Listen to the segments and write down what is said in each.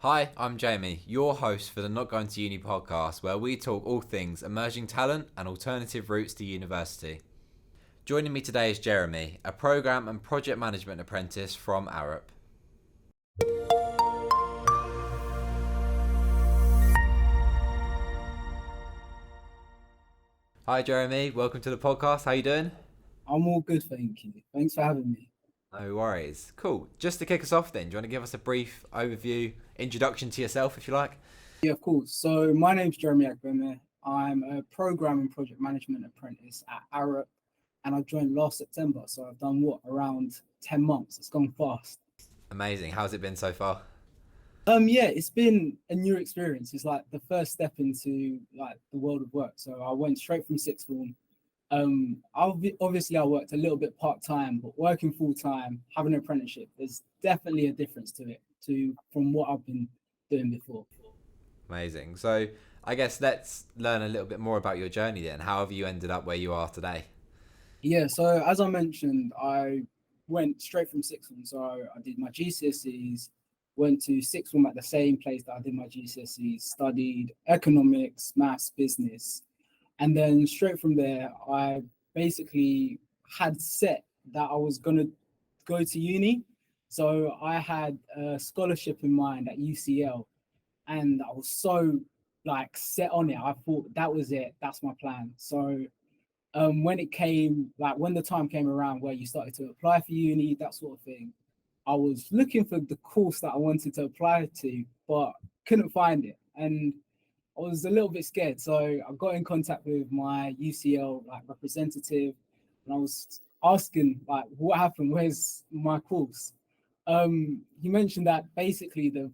Hi, I'm Jamie, your host for the Not Going to Uni podcast, where we talk all things emerging talent and alternative routes to university. Joining me today is Jeremie, a program and project management apprentice from Arup. Hi Jeremie, welcome to the podcast. How you doing? I'm all good, thank you. Thanks for having me. No worries. Cool. Just to kick us off then, do you want to give us a brief overview, introduction to yourself if you like? Yeah, of course. So my name's Jeremie Agbeme. I'm a program and project management apprentice at Arup, and I joined last September. So I've done around 10 months. It's gone fast. Amazing. How's it been so far? Yeah, it's been a new experience. It's like the first step into like the world of work. So I went straight from sixth form. Obviously I worked a little bit part time, but working full time, having an apprenticeship, there's definitely a difference to it to from what I've been doing before. Amazing. So I guess let's learn a little bit more about your journey then. How have you ended up where you are today? Yeah, so as I mentioned, I went straight from sixth form. So I did my GCSEs, went to sixth form at the same place that I did my GCSEs, studied economics, maths, business. And then straight from there, I basically had set that I was going to go to uni. So I had a scholarship in mind at UCL, and I was so like set on it. I thought that was it. That's my plan. So when it came, like when the time came around where you started to apply for uni, that sort of thing, I was looking for the course that I wanted to apply to, but couldn't find it. And I was a little bit scared. So I got in contact with my UCL like representative, and I was asking like what happened, where's my course? He mentioned that basically they've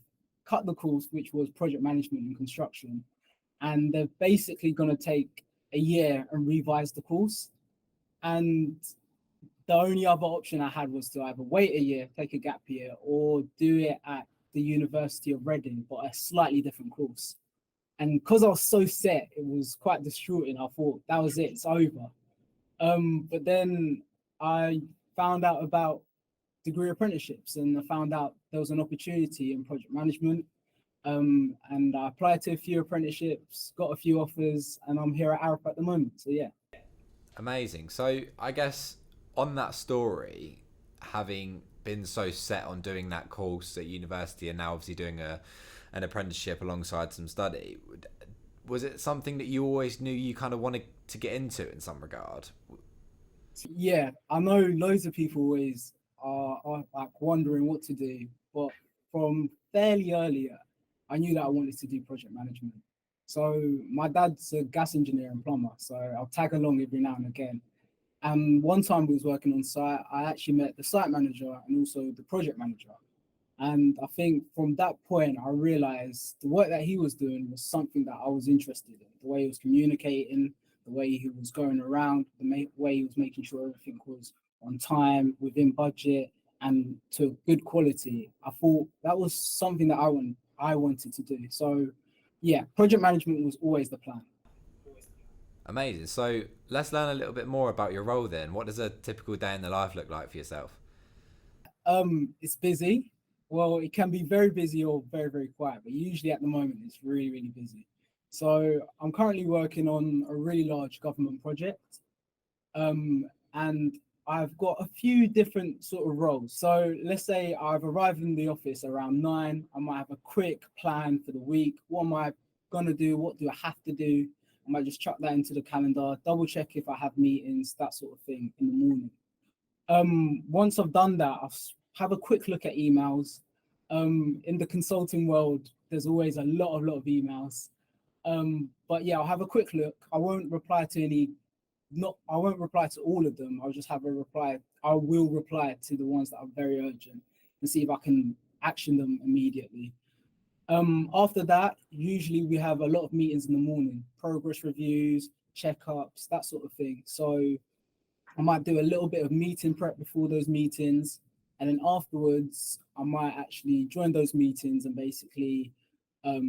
cut the course, which was project management and construction, and they're basically going to take a year and revise the course. And the only other option I had was to either wait a year, take a gap year, or do it at the University of Reading, but a slightly different course. And because I was so set, it was quite distraughting. I thought that was it, it's over. But then I found out about degree apprenticeships, and I found out there was an opportunity in project management. And I applied to a few apprenticeships, got a few offers, and I'm here at Arup at the moment. So yeah. Amazing. So I guess on that story, having been so set on doing that course at university and now obviously doing an apprenticeship alongside some study, was it something that you always knew you kind of wanted to get into in some regard? Yeah, I know loads of people always are like wondering what to do, but from fairly earlier, I knew that I wanted to do project management. So my dad's a gas engineer and plumber, so I'll tag along every now and again. And one time we was working on site, I actually met the site manager and also the project manager. And I think from that point, I realized the work that he was doing was something that I was interested in. The way he was communicating, the way he was going around, way he was making sure everything was on time, within budget, and to good quality. I thought that was something that I wanted to do. So, yeah, project management was always the plan. Amazing. So let's learn a little bit more about your role then. What does a typical day in the life look like for yourself? It's busy. Well, it can be very busy or very, very quiet, but usually at the moment it's really, really busy. So I'm currently working on a really large government project. And I've got a few different sort of roles. So let's say I've arrived in the office around 9. I might have a quick plan for the week. What am I gonna do? What do I have to do? I might just chuck that into the calendar, double check if I have meetings, that sort of thing in the morning. Once I've done that, I'll have a quick look at emails. In the consulting world, there's always a lot of emails. But yeah, I'll have a quick look. I won't reply to any, not I won't reply to all of them. I'll just have a reply. I will reply to the ones that are very urgent and see if I can action them immediately. After that, usually we have a lot of meetings in the morning, progress reviews, checkups, that sort of thing. So I might do a little bit of meeting prep before those meetings. And then afterwards, I might actually join those meetings and basically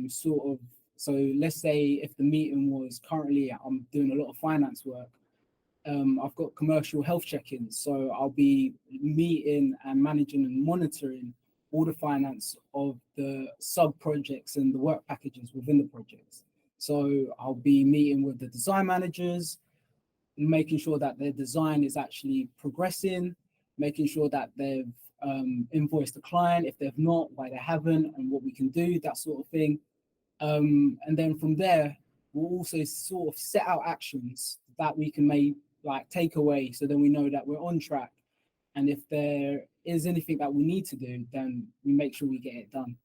sort of, so let's say if the meeting was currently, I'm doing a lot of finance work, I've got commercial health check-ins. So I'll be meeting and managing and monitoring all the finance of the sub projects and the work packages within the projects. So I'll be meeting with the design managers, making sure that their design is actually progressing, making sure that they've invoiced the client. If they've not, why they haven't, and what we can do, that sort of thing. And then from there, we'll also sort of set out actions that we can take away, so then we know that we're on track. And if there is anything that we need to do, then we make sure we get it done.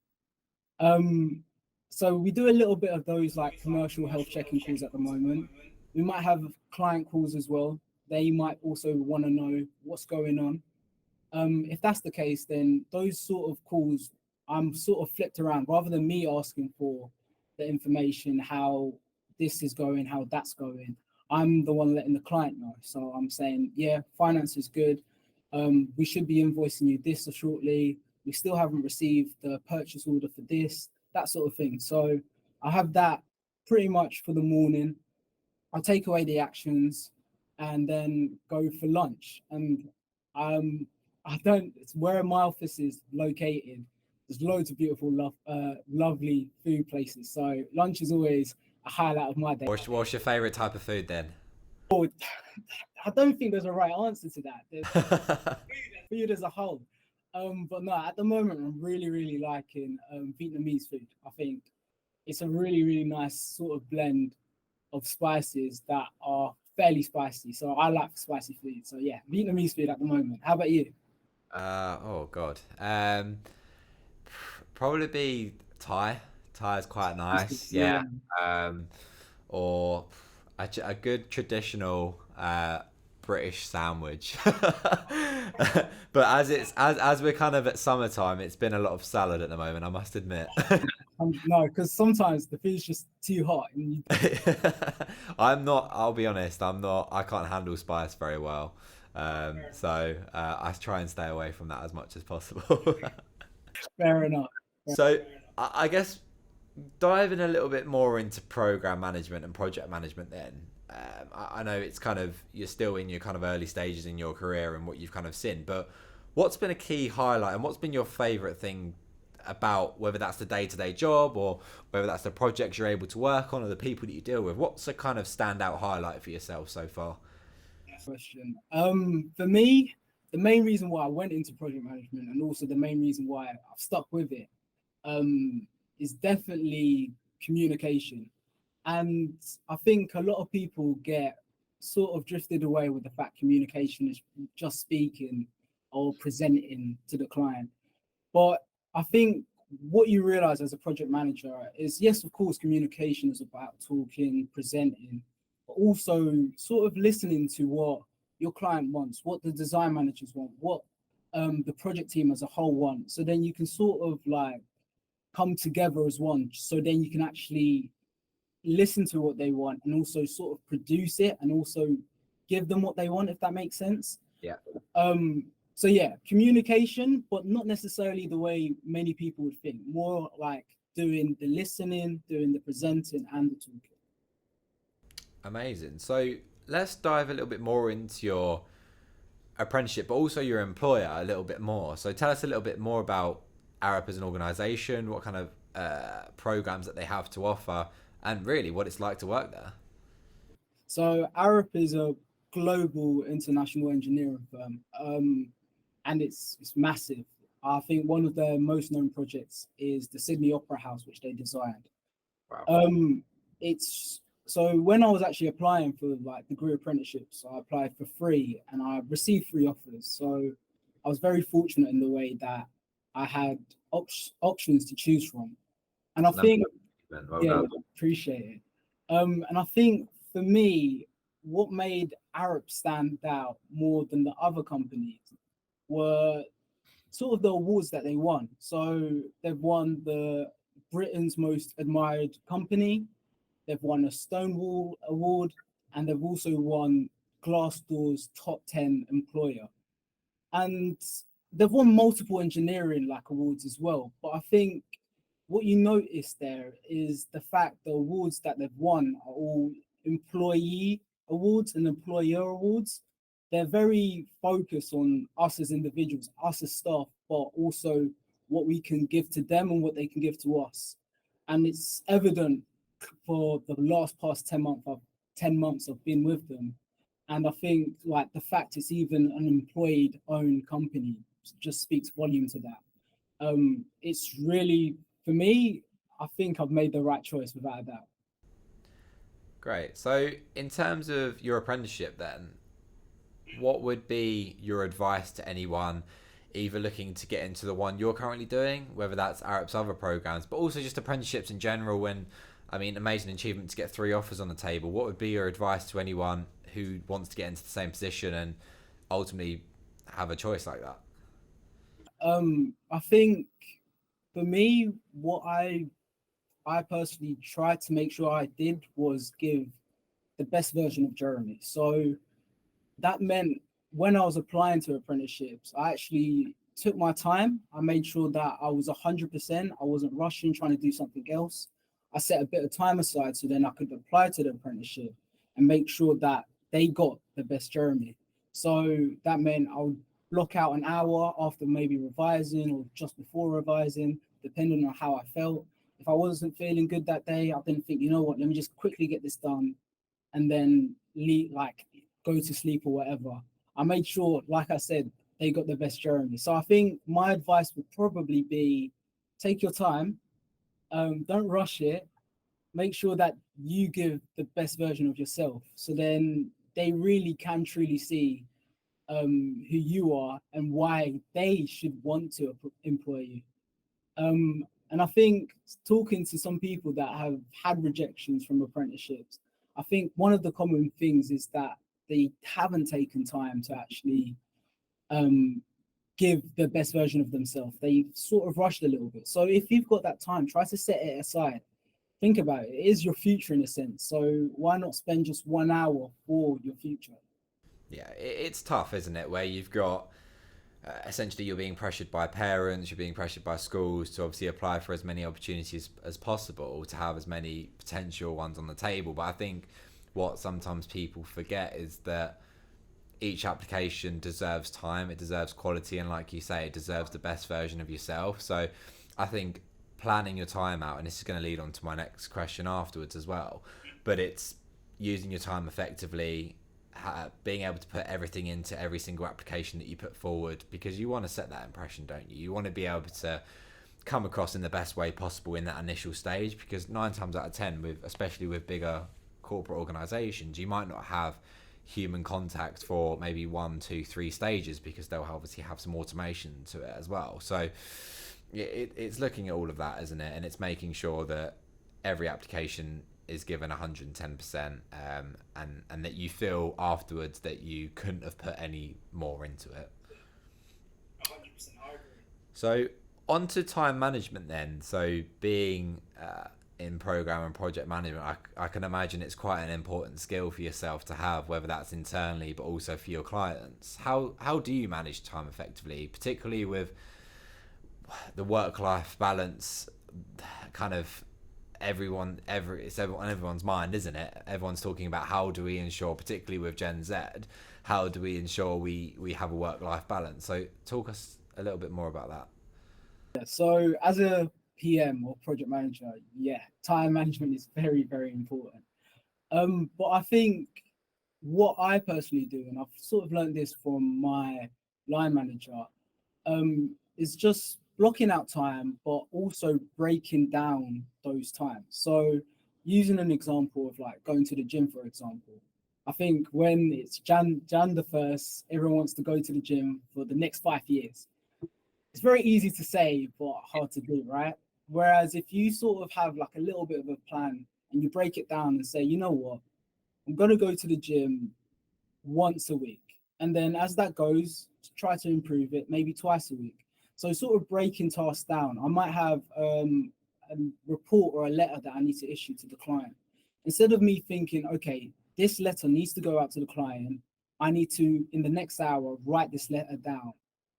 So we do a little bit of those like commercial health checking calls at the moment. We might have client calls as well. They might also want to know what's going on. If that's the case, then those sort of calls, I'm sort of flipped around. Rather than me asking for the information, how this is going, how that's going, I'm the one letting the client know. So I'm saying, yeah, finance is good. We should be invoicing you this shortly. We still haven't received the purchase order for this, that sort of thing. So I have that pretty much for the morning. I'll take away the actions and then go for lunch. And it's where my office is located. There's loads of beautiful, lovely food places. So lunch is always a highlight of my day. What's your favorite type of food then? Oh, I don't think there's a right answer to that. There's food as a whole. But no, at the moment, I'm really, really liking Vietnamese food. I think it's a really, really nice sort of blend of spices that are fairly spicy. So I like spicy food. So yeah, Vietnamese food at the moment. How about you? Oh God. Probably be Thai. Thai is quite nice. Yeah. Um, or a good traditional British sandwich. But as we're kind of at summertime, it's been a lot of salad at the moment, I must admit. No, because sometimes the food's just too hot. And I'm not, I'll be honest, I can't handle spice very well. So I try and stay away from that as much as possible. fair enough. So I guess diving a little bit more into program management and project management then. I know it's kind of, you're still in your kind of early stages in your career and what you've kind of seen, but what's been a key highlight and what's been your favorite thing about, whether that's the day-to-day job or whether that's the projects you're able to work on or the people that you deal with? What's a kind of standout highlight for yourself so far? Question. For me, the main reason why I went into project management and also the main reason why I've stuck with it is definitely communication. And I think a lot of people get sort of drifted away with the fact communication is just speaking or presenting to the client. But I think what you realize as a project manager is, yes, of course, communication is about talking, presenting, but also sort of listening to what your client wants, what the design managers want, what the project team as a whole want. So then you can sort of like come together as one. So then you can actually listen to what they want and also sort of produce it and also give them what they want, if that makes sense. Yeah. So yeah, communication, but not necessarily the way many people would think. More like doing the listening, doing the presenting, and the talking. Amazing. So let's dive a little bit more into your apprenticeship, but also your employer a little bit more. So tell us a little bit more about Arup as an organisation, what kind of programs that they have to offer, and really what it's like to work there. So Arup is a global international engineering firm, and it's massive. I think one of their most known projects is the Sydney Opera House, which they designed. Wow. It's so when I was actually applying for like degree apprenticeships, I applied for 3 and I received 3 offers. So I was very fortunate in the way that I had options to choose from. And I think, yeah, appreciate it. And I think for me, what made Arup stand out more than the other companies were sort of the awards that they won. So they've won the Britain's Most Admired Company, they've won a Stonewall Award, and they've also won Glassdoor's Top 10 Employer. And they've won multiple engineering like awards as well. But I think what you notice there is the fact the awards that they've won are all employee awards and employer awards. They're very focused on us as individuals, us as staff, but also what we can give to them and what they can give to us. And it's evident for the last past 10 months I've been with them. And I think like the fact it's even an employed owned company just speaks volume to that. It's really, for me, I think I've made the right choice without a doubt. Great. So, in terms of your apprenticeship, then, what would be your advice to anyone either looking to get into the one you're currently doing, whether that's Arup's other programs, but also just apprenticeships in general? When, I mean, amazing achievement to get 3 offers on the table. What would be your advice to anyone who wants to get into the same position and ultimately have a choice like that? I think for me, what I personally tried to make sure I did was give the best version of Jeremie. So that meant when I was applying to apprenticeships, I actually took my time. I made sure that I was 100%. I wasn't rushing, trying to do something else. I set a bit of time aside so then I could apply to the apprenticeship and make sure that they got the best Jeremie. So that meant I would block out an hour after maybe revising or just before revising, depending on how I felt. If I wasn't feeling good that day, I didn't think, you know what, let me just quickly get this done and then leave, like go to sleep or whatever. I made sure, like I said, they got the best Jeremie. So I think my advice would probably be take your time, don't rush it, make sure that you give the best version of yourself. So then they really can truly see who you are and why they should want to employ you. And I think talking to some people that have had rejections from apprenticeships, I think one of the common things is that they haven't taken time to actually um, give the best version of themselves. They sort of rushed a little bit. So if you've got that time, try to set it aside. Think about it. It is your future in a sense. So why not spend just 1 hour for your future? Yeah, it's tough, isn't it? Where you've got essentially you're being pressured by parents, you're being pressured by schools to obviously apply for as many opportunities as possible, to have as many potential ones on the table. But I think what sometimes people forget is that each application deserves time, it deserves quality, and like you say, it deserves the best version of yourself. So I think planning your time out, and this is going to lead on to my next question afterwards as well, but it's using your time effectively, being able to put everything into every single application that you put forward, because you want to set that impression, don't you? You want to be able to come across in the best way possible in that initial stage, because 9 times out of 10, especially with bigger corporate organizations, you might not have human contact for maybe 1, 2, 3 stages, because they'll obviously have some automation to it as well. So it's looking at all of that, isn't it? And it's making sure that every application is given 110%, and that you feel afterwards that you couldn't have put any more into it. 100%, I agree. So on to time management then. So being in program and project management, I can imagine it's quite an important skill for yourself to have, whether that's internally but also for your clients. How do you manage time effectively, particularly with the work-life balance kind of it's on everyone's mind, isn't it? Everyone's talking about how do we ensure, particularly with Gen Z, how do we ensure we have a work-life balance? So talk us a little bit more about that. Yeah, so as a PM or project manager, yeah, time management is very, very important. But I think what I personally do, and I've sort of learned this from my line manager, is just blocking out time, but also breaking down those times. So using an example of like going to the gym, for example, I think when it's Jan the 1st, everyone wants to go to the gym for the next 5 years. It's very easy to say, but hard to do, right? Whereas if you sort of have like a little bit of a plan and you break it down and say, you know what, I'm going to go to the gym once a week. And then as that goes, try to improve it, maybe twice a week. So sort of breaking tasks down. I might have a report or a letter that I need to issue to the client. Instead of me thinking, okay, this letter needs to go out to the client, I need to, in the next hour, write this letter down.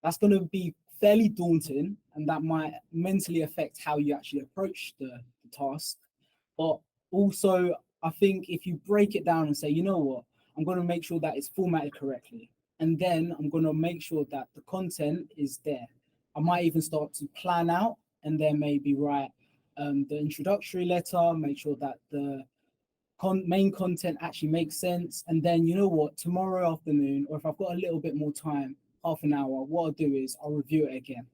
That's going to be fairly daunting, and that might mentally affect how you actually approach the task. But also, I think if you break it down and say, you know what, I'm going to make sure that it's formatted correctly. And then I'm going to make sure that the content is there. I might even start to plan out and then maybe write the introductory letter, make sure that the main content actually makes sense. And then, you know what, tomorrow afternoon, or if I've got a little bit more time, half an hour, what I'll do is I'll review it again.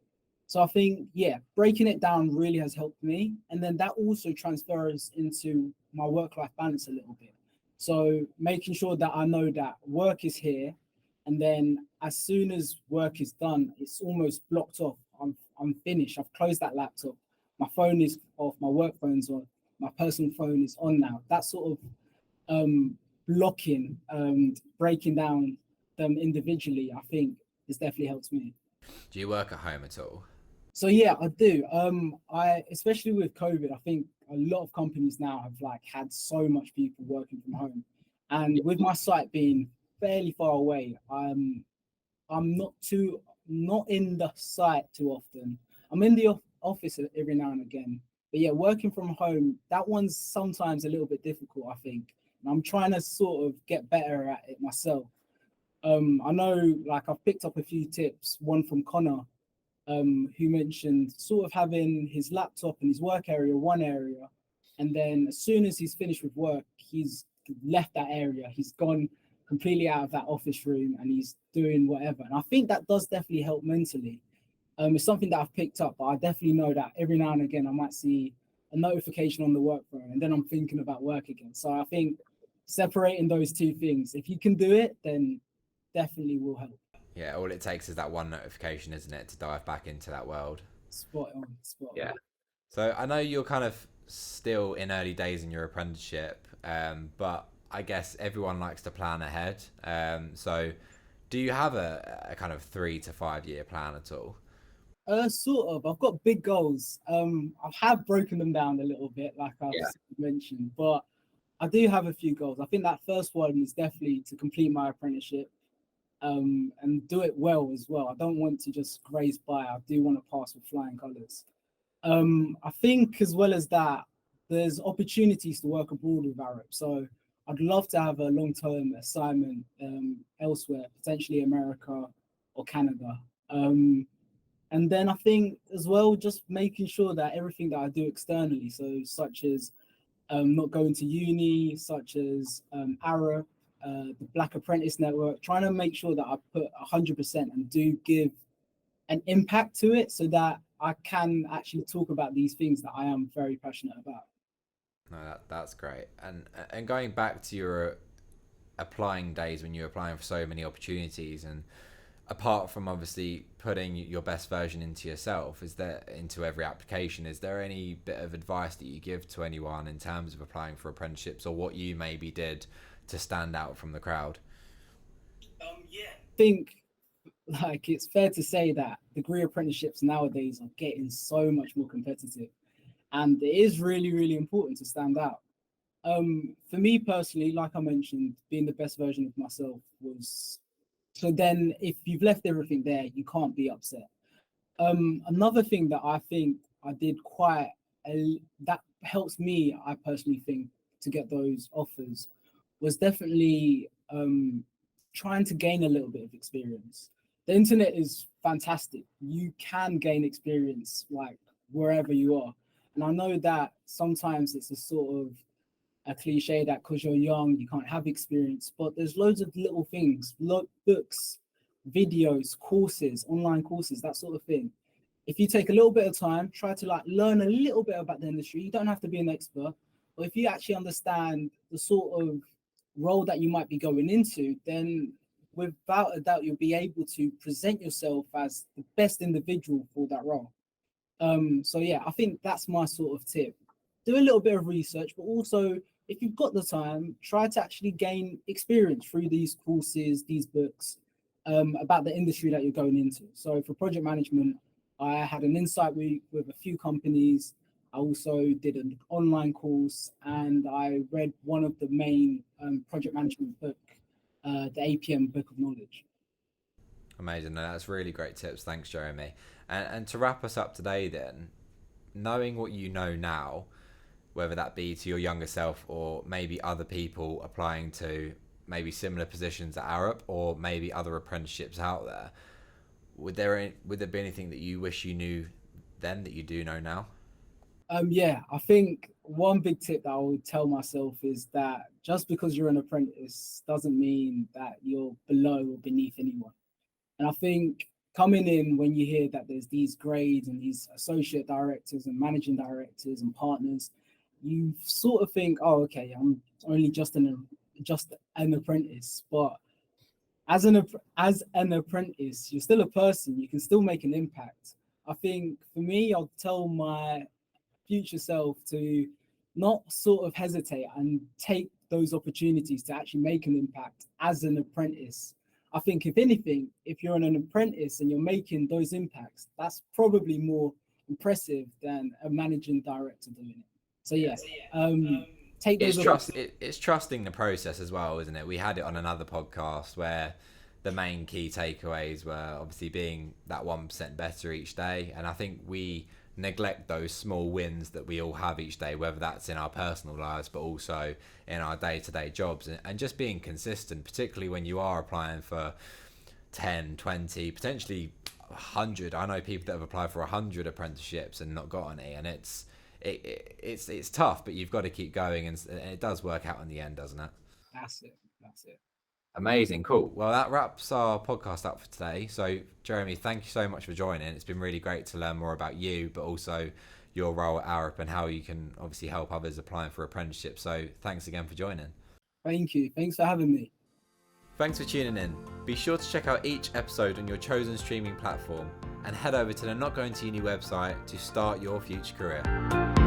So I think, yeah, breaking it down really has helped me. And then that also transfers into my work-life balance a little bit. So making sure that I know that work is here, and then as soon as work is done, it's almost blocked off. I'm finished. I've closed that laptop. My phone is off. My work phone's on. My personal phone is on now. That sort of blocking and breaking down them individually, I think, has definitely helped me. Do you work at home at all? So yeah, I do. I especially with COVID, I think a lot of companies now have like had so much people working from home, and with my site being fairly far away, I'm not in the site too often. I'm in the office every now and again, but yeah, working from home, that one's sometimes a little bit difficult, I think. And I'm trying to sort of get better at it myself. I know like I've picked up a few tips, one from Connor, who mentioned sort of having his laptop in his work area, one area, and then as soon as he's finished with work, he's left that area. He's gone completely out of that office room and he's doing whatever. And I think that does definitely help mentally. It's something that I've picked up, but I definitely know that every now and again I might see a notification on the work phone and then I'm thinking about work again. So I think separating those two things, if you can do it, then definitely will help. Yeah, all it takes is that one notification, isn't it, to dive back into that world. Spot on, spot Yeah. on. So I know you're kind of still in early days in your apprenticeship, but I guess everyone likes to plan ahead. So do you have a kind of 3 to 5 year plan at all? Sort of. I've got big goals. I have broken them down a little bit, like I've mentioned, but I do have a few goals. I think that first one is definitely to complete my apprenticeship, and do it well as well. I don't want to just graze by. I do want to pass with flying colours. I think as well as that, there's opportunities to work abroad with Arup. So I'd love to have a long-term assignment elsewhere, potentially America or Canada. And then I think as well, just making sure that everything that I do externally, so such as not going to uni, such as Arup, the Black Apprentice Network, trying to make sure that I put 100% and do give an impact to it so that I can actually talk about these things that I am very passionate about. No, that's great. And going back to your applying days when you're applying for so many opportunities, and apart from obviously putting your best version into yourself, is there into every application, is there any bit of advice that you give to anyone in terms of applying for apprenticeships, or what you maybe did to stand out from the crowd? Yeah, I think like it's fair to say that degree apprenticeships nowadays are getting so much more competitive, and it is really, really important to stand out. For me personally, like I mentioned, being the best version of myself was, so then if you've left everything there, you can't be upset. Another thing that I think I did that helps me, I personally think, to get those offers was definitely trying to gain a little bit of experience. The internet is fantastic. You can gain experience like wherever you are. And I know that sometimes it's a sort of a cliche that because you're young, you can't have experience, but there's loads of little things, books, videos, courses, online courses, that sort of thing. If you take a little bit of time, try to like learn a little bit about the industry, you don't have to be an expert, but if you actually understand the sort of role that you might be going into, then without a doubt, you'll be able to present yourself as the best individual for that role. So yeah, I think that's my sort of tip. Do a little bit of research, but also if you've got the time, try to actually gain experience through these courses, these books, about the industry that you're going into. So for project management, I had an insight week with a few companies. I also did an online course and I read one of the main project management book, the APM Book of Knowledge. Amazing. No, that's really great tips. Thanks, Jeremy. And to wrap us up today then, knowing what you know now, whether that be to your younger self or maybe other people applying to maybe similar positions at Arup or maybe other apprenticeships out there, would there be anything that you wish you knew then that you do know now? Yeah, I think one big tip that I would tell myself is that just because you're an apprentice doesn't mean that you're below or beneath anyone. And I think coming in when you hear that there's these grades and these associate directors and managing directors and partners, you sort of think, oh, okay, I'm only just an apprentice. But as an apprentice, you're still a person. You can still make an impact. I think for me, I'll tell my future self to not sort of hesitate and take those opportunities to actually make an impact as an apprentice. I think if anything, if you're an apprentice and you're making those impacts, that's probably more impressive than a managing director doing it. So yeah, take those. It's trusting the process as well, isn't it? We had it on another podcast where the main key takeaways were obviously being that 1% better each day, and I think we neglect those small wins that we all have each day, whether that's in our personal lives but also in our day-to-day jobs, and just being consistent, particularly when you are applying for 10, 20, potentially 100. I know people that have applied for 100 apprenticeships and not got any, and it's tough, but you've got to keep going, and it does work out in the end, doesn't it? That's it. Amazing, cool. Well, that wraps our podcast up for today. So, Jeremie, thank you so much for joining. It's been really great to learn more about you, but also your role at Arup and how you can obviously help others applying for apprenticeships. So, thanks again for joining. Thank you. Thanks for having me. Thanks for tuning in. Be sure to check out each episode on your chosen streaming platform and head over to the Not Going to Uni website to start your future career.